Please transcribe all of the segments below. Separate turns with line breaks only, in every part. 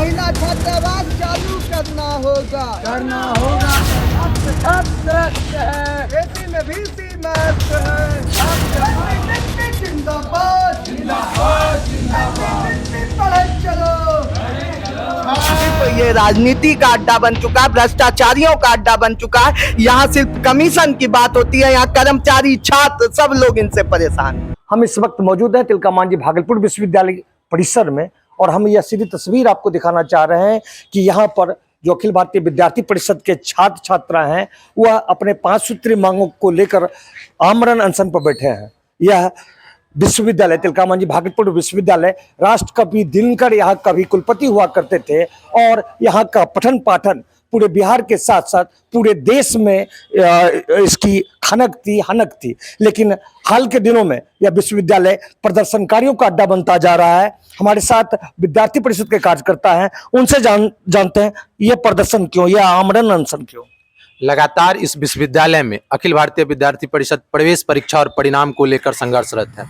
महिला छात्रावास चालू करना होगा एसी में भी मस्त है जिंदाबाद पढ़े चलो। ये राजनीति का अड्डा बन चुका है, भ्रष्टाचारियों का अड्डा बन चुका है। यहाँ सिर्फ कमीशन की बात होती है, यहाँ कर्मचारी छात्र सब लोग इनसे परेशान हैं।
हम इस वक्त मौजूद हैं तिलका मांझी भागलपुर विश्वविद्यालय परिसर में और हम यह सीधी तस्वीर आपको दिखाना चाह रहे हैं कि यहाँ पर जो अखिल भारतीय विद्यार्थी परिषद के छात्र छात्रा हैं वह अपने 5 सूत्री मांगों को लेकर आमरण अनशन पर बैठे हैं। यह विश्वविद्यालय तिलका मांझी भागलपुर विश्वविद्यालय राष्ट्र कवि दिनकर यहाँ कवि कुलपति हुआ करते थे और यहाँ का पठन पाठन पूरे बिहार के साथ साथ पूरे देश में इसकी हनक थी। लेकिन हाल के दिनों में यह विश्वविद्यालय प्रदर्शनकारियों का अड्डा बनता जा रहा है। हमारे साथ विद्यार्थी परिषद के कार्यकर्ता हैं, उनसे जानते हैं यह प्रदर्शन क्यों, यह आमरण अनशन क्यों।
लगातार इस विश्वविद्यालय में अखिल भारतीय विद्यार्थी परिषद प्रवेश परीक्षा और परिणाम को लेकर संघर्षरत है।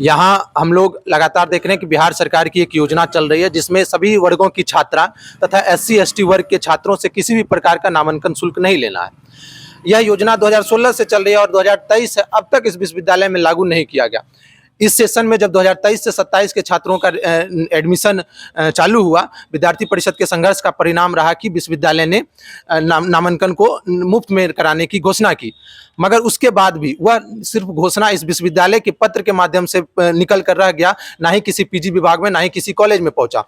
यहाँ हम लोग लगातार देख रहे हैं कि बिहार सरकार की एक योजना चल रही है जिसमें सभी वर्गों की छात्रा तथा SC ST वर्ग के छात्रों से किसी भी प्रकार का नामांकन शुल्क नहीं लेना है। यह योजना 2016 से चल रही है और 2023 से अब तक इस विश्वविद्यालय में लागू नहीं किया गया। इस सेशन में जब 2023 से 27 के छात्रों का एडमिशन चालू हुआ, विद्यार्थी परिषद के संघर्ष का परिणाम रहा कि विश्वविद्यालय ने नामांकन को मुफ्त में कराने की घोषणा की। मगर उसके बाद भी वह सिर्फ घोषणा इस विश्वविद्यालय के पत्र के माध्यम से निकल कर रह गया, ना ही किसी PG विभाग में, ना ही किसी कॉलेज में पहुंचा।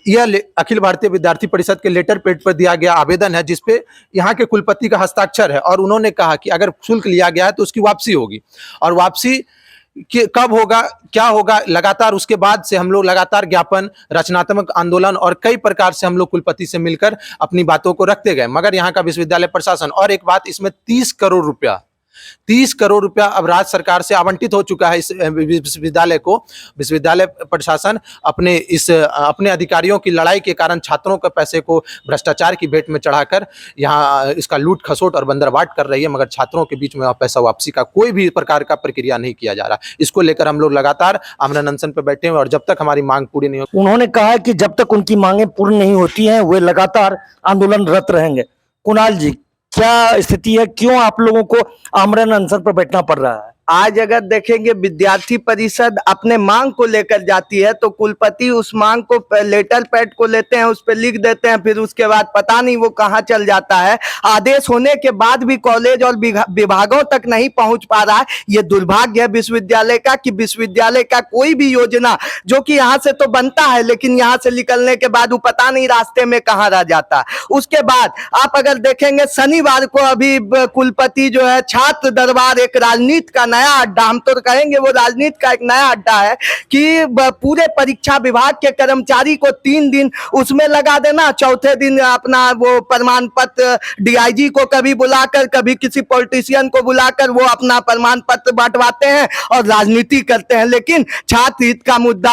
यह अखिल भारतीय विद्यार्थी परिषद के लेटर पैड पर दिया गया आवेदन है जिसपे यहाँ के कुलपति का हस्ताक्षर है और उन्होंने कहा कि अगर शुल्क लिया गया है तो उसकी वापसी होगी और वापसी कब होगा, क्या होगा। लगातार उसके बाद से हम लोग लगातार ज्ञापन, रचनात्मक आंदोलन और कई प्रकार से हम लोग कुलपति से मिलकर अपनी बातों को रखते गए। मगर यहाँ का विश्वविद्यालय प्रशासन, और एक बात, इसमें 30 करोड़ रुपया अब राज्य सरकार से आवंटित हो चुका है इस विश्वविद्यालय को। विश्वविद्यालय प्रशासन अपने अधिकारियों की लड़ाई के कारण छात्रों के पैसे को भ्रष्टाचार की भेंट में चढ़ाकर यहाँ इसका लूट खसोट और बंदरबाट कर रही है, मगर छात्रों के बीच में पैसा वापसी का कोई भी प्रकार का प्रक्रिया नहीं किया जा रहा। इसको लेकर हम लोग लगातार आमरण अनशन पर बैठे हैं और जब तक हमारी मांग पूरी नहीं होती।
उन्होंने कहा कि जब तक उनकी मांगे पूर्ण नहीं होती हैं वे लगातार आंदोलनरत रहेंगे। कुणाल जी, क्या स्थिति है, क्यों आप लोगों को आमरण अनशन पर बैठना पड़ रहा है?
आज अगर देखेंगे विद्यार्थी परिषद अपने मांग को लेकर जाती है तो कुलपति उस मांग को लेटर पैड को लेते हैं, उस पर लिख देते हैं, फिर उसके बाद पता नहीं वो कहां चल जाता है। आदेश होने के बाद भी कॉलेज और विभागों तक नहीं पहुंच पा रहा है। ये दुर्भाग्य है विश्वविद्यालय का कि विश्वविद्यालय का कोई भी योजना जो कि यहाँ से तो बनता है लेकिन यहाँ से निकलने के बाद वो पता नहीं रास्ते में कहाँ रह जाता है। उसके बाद आप अगर देखेंगे शनिवार को अभी कुलपति जो है छात्र दरबार एक राजनीति का नया अड्डा, हम तो कहेंगे वो राजनीति का एक नया अड्डा है कि पूरे परीक्षा विभाग के कर्मचारी को 3 दिन उसमें लगा देना, चौथे दिन अपना वो प्रमाण पत्र DIG को कभी बुलाकर कभी किसी पॉलिटिशियन को बुलाकर वो अपना प्रमाण पत्र बांटवाते हैं और राजनीति करते हैं। लेकिन छात्र हित का मुद्दा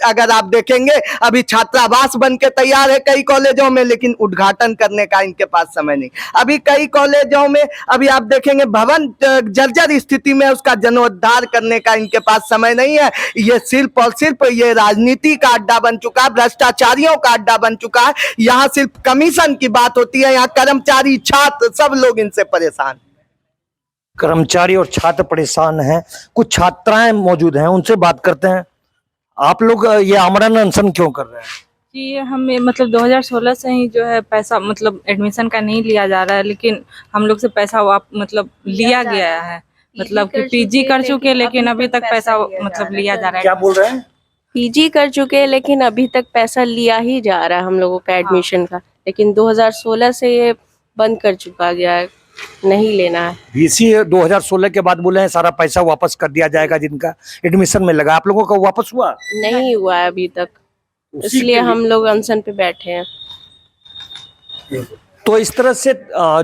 अगर आप देखेंगे अभी छात्रावास बन के तैयार है कई कॉलेजों में, लेकिन उद्घाटन करने का इनके पास समय नहीं। अभी कई कॉलेजों में अभी आप देखेंगे भवन जर्जर स्थिति में उसका जीर्णोद्धार करने का इनके पास समय नहीं है। ये सिर्फ और सिर्फ ये राजनीति का अड्डा बन चुका है, भ्रष्टाचारियों का अड्डा बन चुका है। यहाँ सिर्फ कमीशन की बात होती है, यहाँ कर्मचारी छात्र सब लोग इनसे परेशान।
कर्मचारी और छात्र परेशान हैं, कुछ छात्राएं मौजूद हैं, उनसे बात करते हैं। आप लोग ये आमरण अनशन क्यों कर रहे हैं?
जी, हमें मतलब 2016 से ही जो है पैसा मतलब एडमिशन का नहीं लिया जा रहा है, लेकिन हम लोग से पैसा मतलब लिया गया है। मतलब कि PG कर चुके लेकिन अभी तक पैसा मतलब लिया जा रहा है।
क्या बोल रहे हैं?
PG कर चुके लेकिन अभी तक पैसा लिया ही जा रहा है हम लोगों का एडमिशन का, लेकिन 2016 से ये बंद कर चुका गया है, नहीं लेना है।
VC 2016 के बाद बोले हैं सारा पैसा वापस कर दिया जाएगा जिनका एडमिशन में लगा। आप लोगों का वापस हुआ?
नहीं हुआ है अभी तक, इसलिए हम लोग अनशन पे बैठे हैं।
तो इस तरह से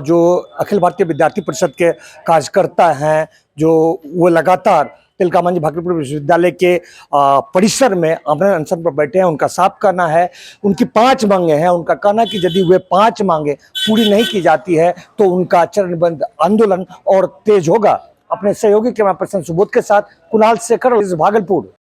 जो अखिल भारतीय विद्यार्थी परिषद के कार्यकर्ता हैं जो वो लगातार तिलका मांझी भागलपुर विश्वविद्यालय के परिसर में आमरण अनशन पर बैठे हैं। उनका साफ कहना है, उनकी 5 मांगे हैं। उनका कहना है कि यदि वे 5 मांगे पूरी नहीं की जाती है तो उनका चरणबद्ध आंदोलन और तेज होगा। अपने सहयोगी कैमरा पर्सन सुबोध के साथ कुणाल शेखर, भागलपुर।